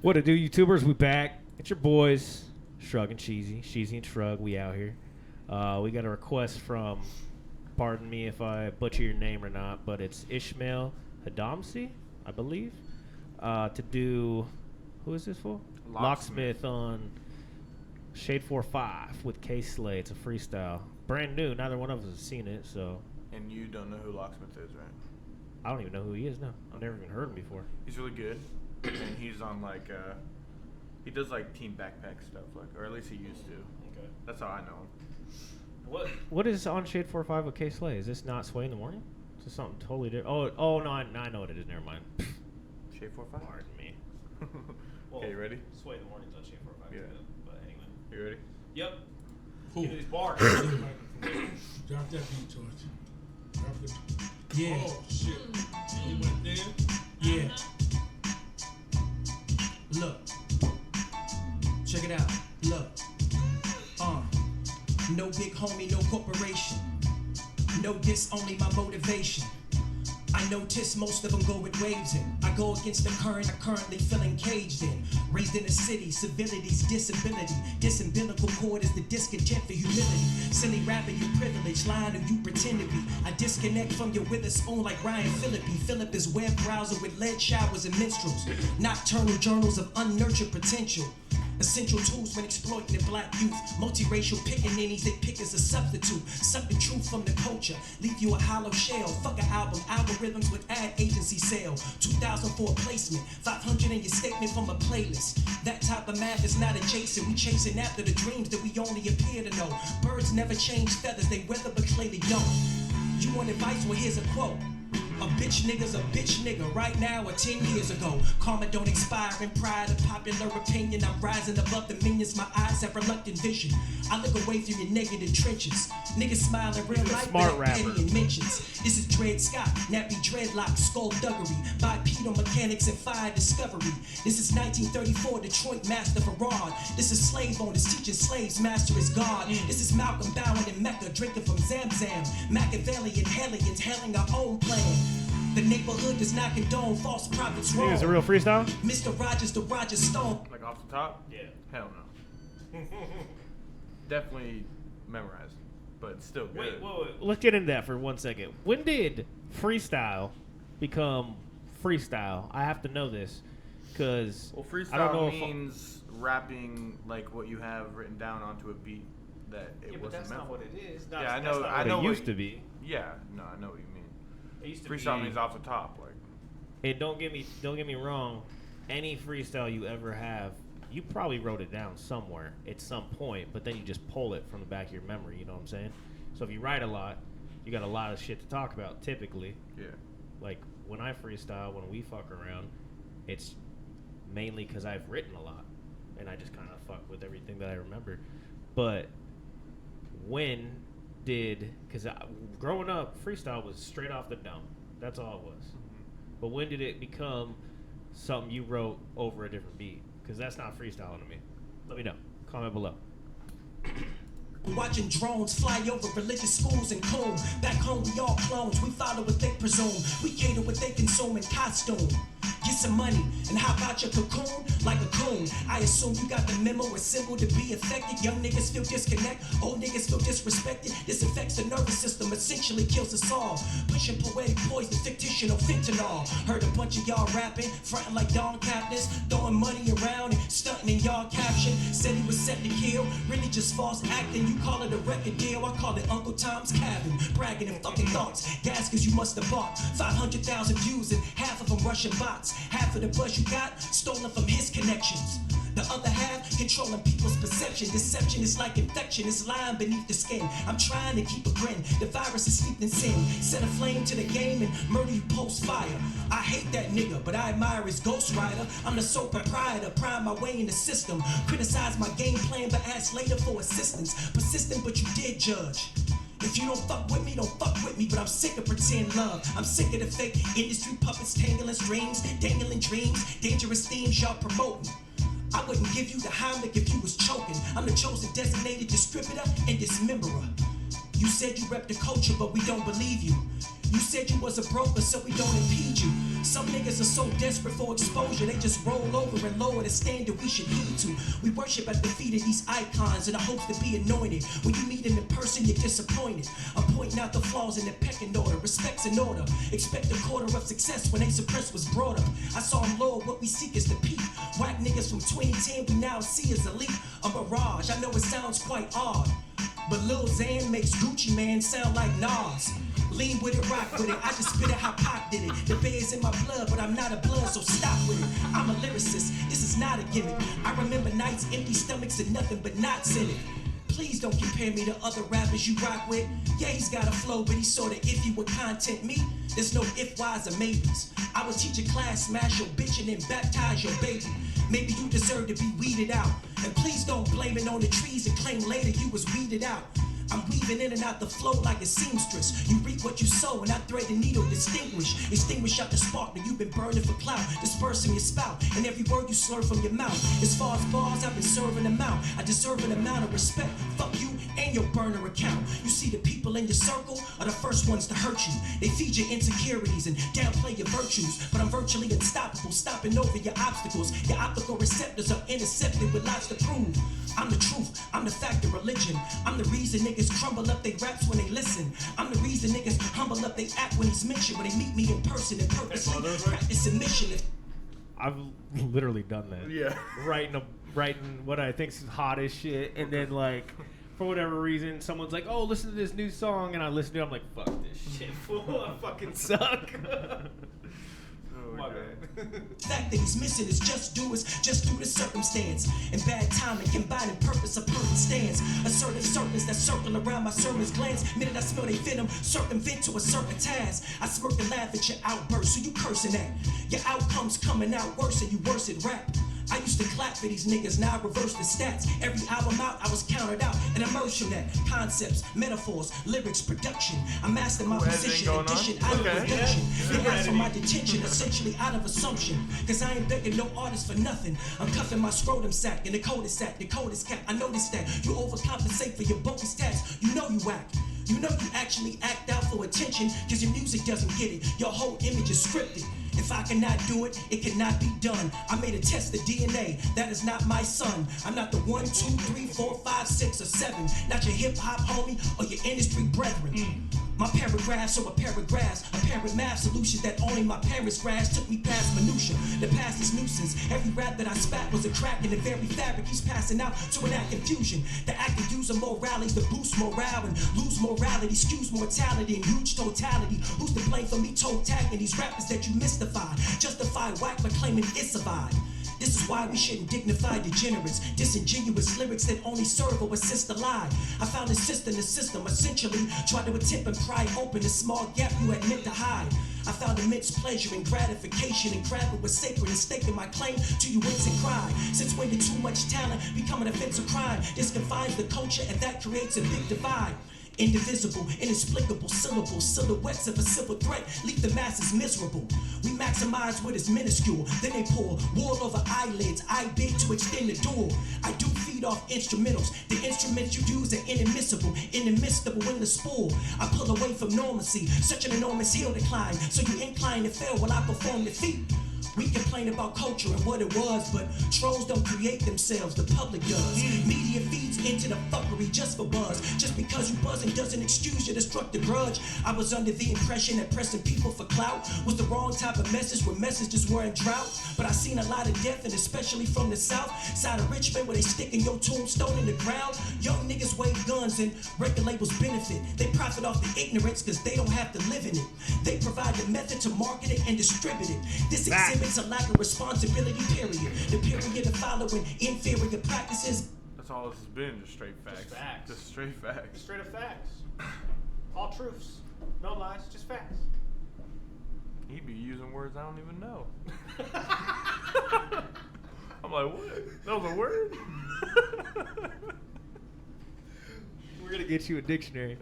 What it do, YouTubers? We back. It's your boys, Shrug and Cheesy. Cheesy and Shrug, we out here. We got a request from, pardon me if I butcher your name or not, but it's Ishmael Hadamsi, I believe, to do, who is this for? Locksmith on Shade 4-5 with K Slay. It's a freestyle. Brand new. Neither one of us has seen it, so. And you don't know who Locksmith is, right? I don't even know who he is now. I've never even heard him before. He's really good. And he's on like he does like team backpack stuff, like, or at least he used to. Okay. That's how I know him. What is on Shade 4-5 with K Slay? Is this not Sway in the Morning? Is this something totally different? Oh no, I know what it is. Never mind. Shade 4-5. Pardon me. Okay, you ready? Sway in the Morning's on Shade 4-5. Yeah. But anyway. You ready? Yep. Cool. Give me these bars. Drop that beat, George. Drop the beat. Yeah. Oh, shit. You went there? Yeah. Look. Check it out. Look. No big homie, no corporation. No diss, only my motivation. I notice most of them go with waves in. I go against the current I currently feel engaged in. Raised in a city, civility's disability. Disumbilical cord is the discontent for humility. Silly rapping, you privilege, lying who you pretend to be. I disconnect from your witherspoon like Ryan Phillippe. Philip is web browser with lead showers and minstrels. Nocturnal journals of unnurtured potential. Essential tools when exploiting the black youth. Multiracial pickaninnies they pick as a substitute. Suck the truth from the culture, leave you a hollow shell. Fuck an album, algorithms with ad agency sale. 2004 placement, 500 in your statement from a playlist. That type of math is not adjacent. We chasing after the dreams that we only appear to know. Birds never change feathers, they weather but clearly don't. You want advice? Well, here's a quote. A bitch nigga's a bitch nigga right now or 10 years ago. Karma don't expire in pride of popular opinion. I'm rising above the minions, my eyes have reluctant vision. I look away from your negative trenches. Niggas smile in real life, smart but rapper. petty in mentions. This is Dred Scott, nappy dreadlock, skullduggery, bipedal mechanics and fire discovery. This is 1934, Detroit master fraud. This is slave owners teaching slaves master is God. This is Malcolm bowing in Mecca, drinking from Zamzam. Machiavellian hellions hailing our own plan. The neighborhood does not condone false prophets wrong. Is it a real freestyle? Mr. Rogers, the Roger Stone. Like off the top? Yeah. Hell no. Definitely memorized, but still good. Wait. Let's get into that for 1 second. When did freestyle become freestyle? I have to know this because Well, I don't know freestyle means rapping like what you have written down onto a beat that it wasn't meant for. it is. Yeah, I know. I know It what used to be. Yeah, no, I know what you mean. It used to Freestyle be. means off the top, like. And don't get me wrong. Any freestyle you ever have, you probably wrote it down somewhere at some point, but then you just pull it from the back of your memory. You know what I'm saying? So if you write a lot, you got a lot of shit to talk about. Typically, Yeah. like when I freestyle, when we fuck around, it's mainly because I've written a lot, and I just kind of fuck with everything that I remember. But when did, because growing up, freestyle was straight off the dome. That's all it was. But when did it become something you wrote over a different beat? Because that's not freestyling to me. Let me know. Comment below. Watching drones fly over religious schools and comb. Back home we all clones, we follow what they presume. We cater what they consume in costume. Get some money, and how about your cocoon? Like a coon, I assume you got the memo, a symbol to be affected. Young niggas feel disconnect, old niggas feel disrespected. This affects the nervous system, essentially kills us all. Pushing poetic poison, fictional fentanyl. Heard a bunch of y'all rapping, fronting like Don Captains, throwing money around and stunting in y'all caption. Said he was set to kill, really just false acting. You call it a record deal, I call it Uncle Tom's cabin. Bragging and fucking thoughts, gas cause you must have bought 500,000 views and half of them Russian bots. Half of the buzz you got, stolen from his connections. The other half, controlling people's perception. Deception is like infection, it's lying beneath the skin. I'm trying to keep a grin, the virus is steeped in sin. Set a flame to the game and murder you post fire. I hate that nigga, but I admire his ghostwriter. I'm the sole proprietor, prime my way in the system. Criticize my game plan, but ask later for assistance. Persistent, but you did judge. If you don't fuck with me, don't fuck with me. But I'm sick of pretend love. I'm sick of the fake industry puppets tangling strings, dangling dreams, dangerous themes y'all promoting. I wouldn't give you the Heimlich if you was choking. I'm the chosen designated distributor and dismemberer. You said you rep the culture, but we don't believe you. You said you was a broker, so we don't impede you. Some niggas are so desperate for exposure, they just roll over and lower the standard we should heed to. We worship at the feet of these icons in the hopes to be anointed. When you meet them in person, you're disappointed. I'm pointing out the flaws in the pecking order. Respect's in order. Expect a quarter of success when they suppress was brought up. I saw him, Lord, what we seek is the peak. Whack niggas from 2010 we now see as elite. A mirage, I know it sounds quite odd, but Lil Xan makes Gucci Man sound like Nas. Lean with it, rock with it, I just spit it how Pop did it. The bear's in my blood, but I'm not a blood, so stop with it. I'm a lyricist, this is not a gimmick. I remember nights, empty stomachs, and nothing but knots in it. Please don't compare me to other rappers you rock with. Yeah, he's got a flow, but he's sorta iffy with content. Me, there's no if, whys, or maybes. I would teach a class, smash your bitch, and then baptize your baby. Maybe you deserve to be weeded out. And please don't blame it on the trees and claim later you was weeded out. I'm weaving in and out the flow like a seamstress. You reap what you sow, and I thread the needle, extinguish out the spark that you've been burning for clout, dispersing your spout, and every word you slur from your mouth. As far as bars, I've been serving them out. I deserve an amount of respect. Fuck you and your burner account. You see, the people in your circle are the first ones to hurt you. They feed your insecurities and downplay your virtues, but I'm virtually unstoppable, stopping over your obstacles. Your optical receptors are intercepted with lots to prove. I'm the truth, I'm the fact of religion. I'm the reason niggas crumble up they raps when they listen. I'm the reason niggas humble up they act when he's mentioned. When they meet me in person and purposely practice submission. I've literally done that. Yeah. Writing what I think is hot as shit, and then like for whatever reason, someone's like, "Oh, listen to this new song," and I listen to it. I'm like, "Fuck this shit, fool! I fucking suck." My bad. The fact that he's missing is just due to circumstance and bad timing, combining purpose a perfect stance. Assertive serpents that circle around my sermon's glance. Minute I smell they venom, circumvent to a certain task. I smirk and laugh at your outburst, so you cursing at. Your outcomes coming out worse and you worse at rap. I used to clap for these niggas, now I reverse the stats. Every album out, I was counted out and immersion at concepts, metaphors, lyrics, production. I mastered my position, addition, out of reduction. They asked for my detention, essentially out of assumption. Cause I ain't begging no artist for nothing. I'm cuffing my scrotum sack in the coldest cap. I noticed that you overcompensate for your bogus tax. You know you whack. You know you actually act out for attention, cause your music doesn't get it. Your whole image is scripted. If I cannot do it, it cannot be done. I made a test of DNA, that is not my son. I'm not the 1, 2, 3, 4, 5, 6, or 7. Not your hip-hop homie or your industry brethren. My paragraphs are a paragraphs, apparent math solutions that only my parents grasp. Took me past minutia, the past is nuisance. Every rap that I spat was a crack in the very fabric he's passing out to an act confusion. The act of using moralities to boost morale and lose morality, skews mortality and huge totality. Who's to blame for me toe tagging these rappers that you mystify? Justify whack by claiming it's a vibe. This is why we shouldn't dignify degenerates, disingenuous lyrics that only serve or assist the lie. I found a cyst in the system, essentially tried to attempt and pry open the small gap you had meant to hide. I found immense pleasure and gratification in grabbing what's sacred and staking my claim to you wince and cry. Since when did too much talent become an offensive crime? This confines the culture and that creates a big divide. Indivisible, inexplicable syllables, silhouettes of a civil threat leave the masses miserable. We maximize what is minuscule, then they pour wool over eyelids. I beg to extend the door. I do feed off instrumentals. The instruments you use are inadmissible, inadmissible in the spool. I pull away from normalcy, such an enormous hill to climb. So you incline to fail while I perform the feat. We complain about culture and what it was, but trolls don't create themselves, the public does. Media feeds into the fuckery just for buzz. Just because you buzzing doesn't excuse your destructive grudge. I was under the impression that pressing people for clout was the wrong type of message when messages were in drought. But I seen a lot of death, and especially from the south side of Richmond, where they sticking your tombstone in the ground. Young niggas wave guns and record labels benefit. They profit off the ignorance cause they don't have to live in it. They provide the method to market it and distribute it. This exhibits a lack of responsibility, period. The period of following inferior practices. That's all this has been, just straight facts. Just facts. Just straight facts. Straight up facts. All truths. No lies, just facts. He be using words I don't even know. I'm like, what? That was a word? We're gonna get you a dictionary.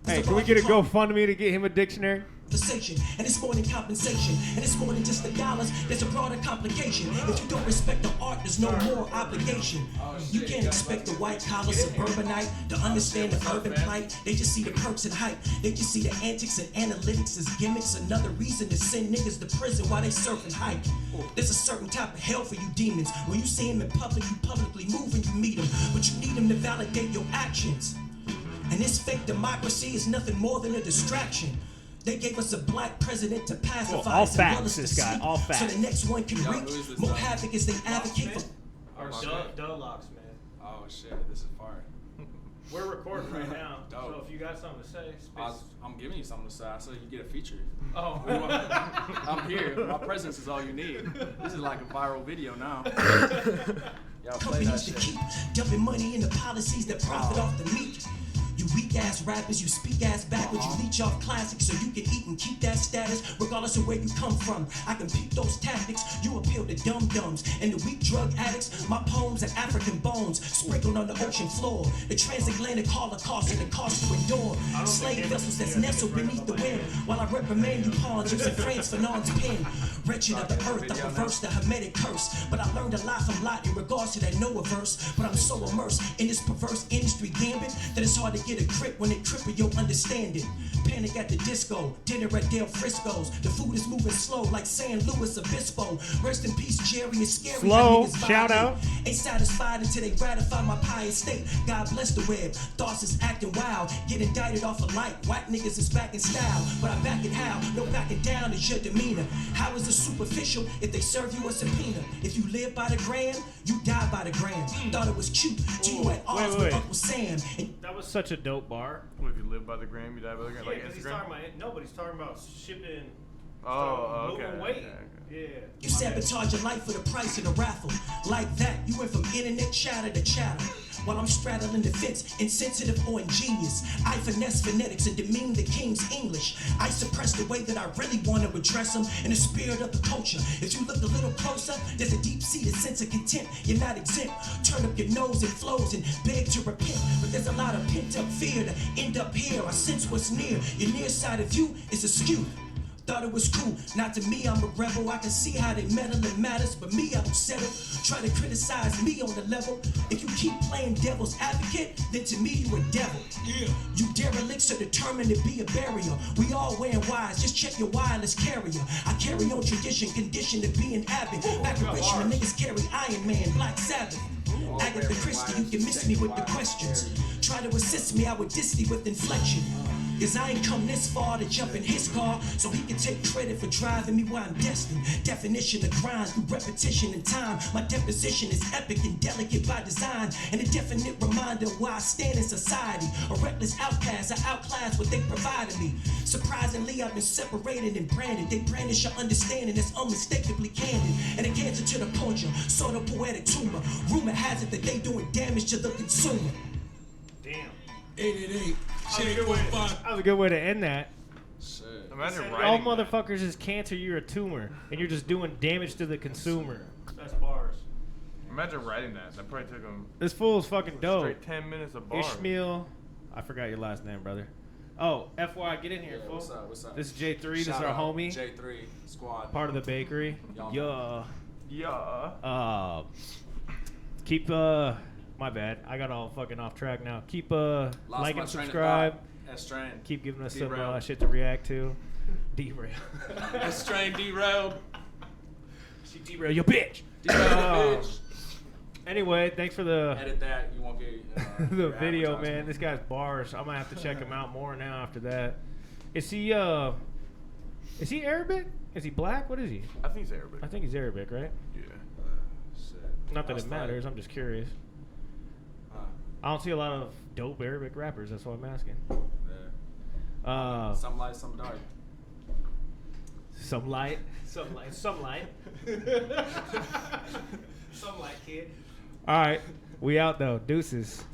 Hey, can we get a GoFundMe to get him a dictionary? And it's more than compensation, and it's more than just the dollars. There's a broader complication. If you don't respect the art, there's no more obligation. You can't expect the white collar suburbanite to understand the urban plight. They just see the perks and hype. They just see the antics and analytics as gimmicks. Another reason to send niggas to prison while they surf and hike. There's a certain type of hell for you demons. When you see him in public, you publicly move and you meet him, but you need him to validate your actions. And this fake democracy is nothing more than a distraction. They gave us a black president to pacify all us facts, and us to this guy, sleep, all facts. so the next one can wreak more havoc as they advocate for. Duh Locksmith. Oh shit, this is fire. We're recording right now, Dope. so if you got something to say, I'm giving you something to say. I said you get a feature. Oh. I'm here. My presence is all you need. This is like a viral video now. Y'all play that Companies to shit. keep dumping money into policies that profit off the meat. You weak ass rappers, you speak ass backwards, you leech off classics so you can eat and keep that status, regardless of where you come from. I can peep those tactics, you appeal to dum-dums and the weak drug addicts. My poems are African bones, sprinkled on the ocean floor. The transatlantic Holocaust and the cost to endure. Slave vessels that's nestled beneath the wind, while I reprimand you pawns using France Fanon's pen. Wretched of the earth, I reverse the Hermetic curse, but I learned a lot from Lot in regards to that Noah verse. But I'm so immersed in this perverse industry gambit that it's hard to get a grip when it cripple your understanding. Panic at the disco, dinner at Del Frisco's. The food is moving slow like San Luis Obispo. Rest in peace, Jerry is scary. Slow, How niggas shout violate. out. Ain't satisfied until they ratify my pious state. God bless the web. Thoughts is acting wild. Get indicted off a light. White niggas is back in style. But I back it how? No backing down is your demeanor. How is it superficial if they serve you a subpoena? If you live by the gram, you die by the gram. Thought it was cute till you at odds wait. with Uncle Sam. And That was such a dope bar. Well, if you live by the gram, you die by the gram. Yeah, Like because he's Instagram. talking about nobody's talking about shipping. Oh, okay. Moving weight. okay. Yeah. you sabotage your life for the price of the raffle. Like that, you went from internet chatter to chatter. While I'm straddling the fence, insensitive or ingenious. I finesse phonetics and demean the king's English. I suppress the way that I really want to address them in the spirit of the culture. If you look a little closer, there's a deep-seated sense of contempt. You're not exempt. Turn up your nose and flows and beg to repent. But there's a lot of pent-up fear to end up here. I sense what's near. Your near side of you is askew. Thought it was cool, not to me, I'm a rebel. I can see how they meddle and matters, but me, I don't settle. Try to criticize me on the level. If you keep playing devil's advocate, then to me, you a devil. Yeah. You derelicts are determined to be a barrier. We all wearing wires, just check your wireless carrier. I carry on tradition, conditioned to be an abbot. Back in Richmond, niggas carry Iron Man, Black Sabbath. Agatha Christie, you can miss me with the questions. Try to assist me, I would diss thee with inflection. Cause I ain't come this far to jump in his car, so he can take credit for driving me where I'm destined. Definition of grind through repetition and time. My deposition is epic and delicate by design, and a definite reminder of where I stand in society. A reckless outcast, I outclass what they provided me. Surprisingly, I've been separated and branded. They brandish your understanding that's unmistakably candid, and a cancer to the culture, sort of poetic tumor. Rumor has it that they doing damage to the consumer. Damn. 888. That was a good way to end that. Shit. Imagine All writing that. motherfuckers is cancer, you're a tumor, and you're just doing damage to the consumer. That's bars. Imagine writing that. That probably took him This fool's fucking dope. straight 10 minutes of bar. Ishmael, I forgot your last name, brother. Oh, FY, get in here, Yeah, fool. what's up? This is J3. This is Shout our out, homie, J3 squad. part of the bakery. Y'all Yeah. Yeah. Keep my bad. I got all fucking off track now. Keep like my and train of subscribe. thought. S-Train. Keep giving us some Derailed. shit to react to. Derail. S-Train derailed. She derail your bitch. Derailed, bitch. Anyway, thanks for the Edit that. You won't get the your video, advertisement. man. This guy's bars. I'm gonna have to check him out more now after that. Is he Arabic? Is he black? What is he? I think it's Arabic. I think he's Arabic, right? Yeah. Shit. Not that That's it matters. tight. I'm just curious. I don't see a lot of dope Arabic rappers. That's why I'm asking. Yeah. Some light, some dark. Some light, some light, some light. Some light, kid. All right, we out though. Deuces.